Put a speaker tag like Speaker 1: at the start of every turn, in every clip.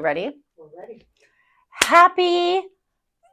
Speaker 1: Ready?
Speaker 2: We're ready.
Speaker 1: Happy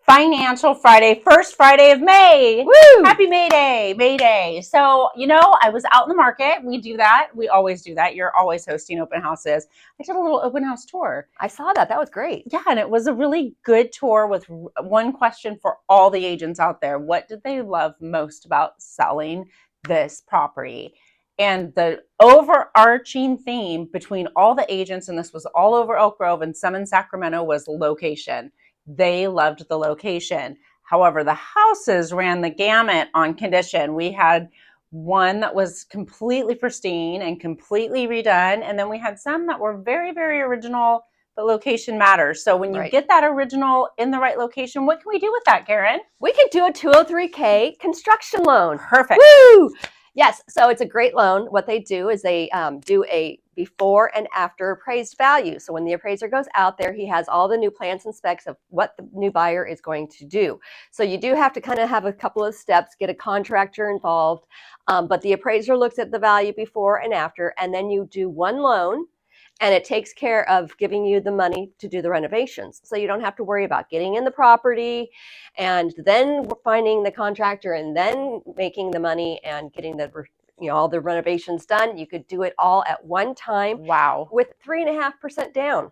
Speaker 1: Financial Friday, first Friday of May.
Speaker 2: Woo!
Speaker 1: Happy May Day, May Day. So, I was out in the market. We do that. We always do that. You're always hosting open houses. I did a little open house tour.
Speaker 2: I saw that. That was great.
Speaker 1: Yeah, and it was a really good tour with one question for all the agents out there. What did they love most about selling this property? And the overarching theme between all the agents, and this was all over Elk Grove and some in Sacramento, was location. They loved the location. However, the houses ran the gamut on condition. We had one that was completely pristine and completely redone, and then we had some that were very, very original, but location matters. So when you get that original in the right location, what can we do with that, Karen?
Speaker 2: We can do a 203K construction loan.
Speaker 1: Perfect.
Speaker 2: Woo! Yes, so it's a great loan. What they do is they do a before and after appraised value. So when the appraiser goes out there, he has all the new plans and specs of what the new buyer is going to do. So you do have to kind of have a couple of steps, get a contractor involved, but the appraiser looks at the value before and after, and then you do one loan. And it takes care of giving you the money to do the renovations. So you don't have to worry about getting in the property and then finding the contractor and then making the money and getting the all the renovations done. You could do it all at one time.
Speaker 1: Wow.
Speaker 2: With 3.5% down.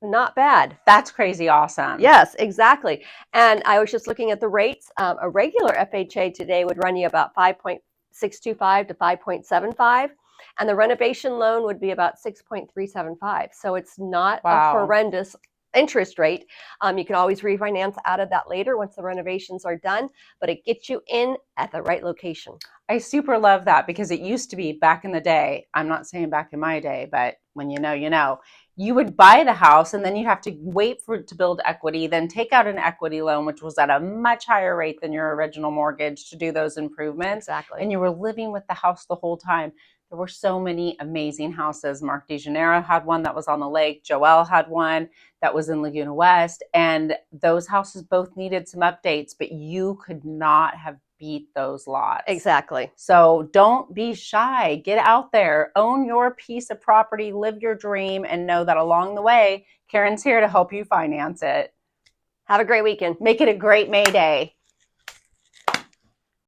Speaker 2: Not bad.
Speaker 1: That's crazy awesome.
Speaker 2: Yes, exactly. And I was just looking at the rates. A regular FHA today would run you about 5.625 to 5.75. And the renovation loan would be about 6.375. So it's not a horrendous interest rate. You can always refinance out of that later once the renovations are done, but it gets you in at the right location.
Speaker 1: I super love that because it used to be back in the day. I'm not saying back in my day, but when you would buy the house and then you'd have to wait for it to build equity, then take out an equity loan, which was at a much higher rate than your original mortgage to do those improvements.
Speaker 2: Exactly.
Speaker 1: And you were living with the house the whole time. There were so many amazing houses. Mark DeJaneiro had one that was on the lake. Joelle had one that was in Laguna West. And those houses both needed some updates, but you could not have beat those lots.
Speaker 2: Exactly.
Speaker 1: So don't be shy. Get out there, own your piece of property, live your dream, and know that along the way, Karen's here to help you finance it.
Speaker 2: Have a great weekend.
Speaker 1: Make it a great May Day.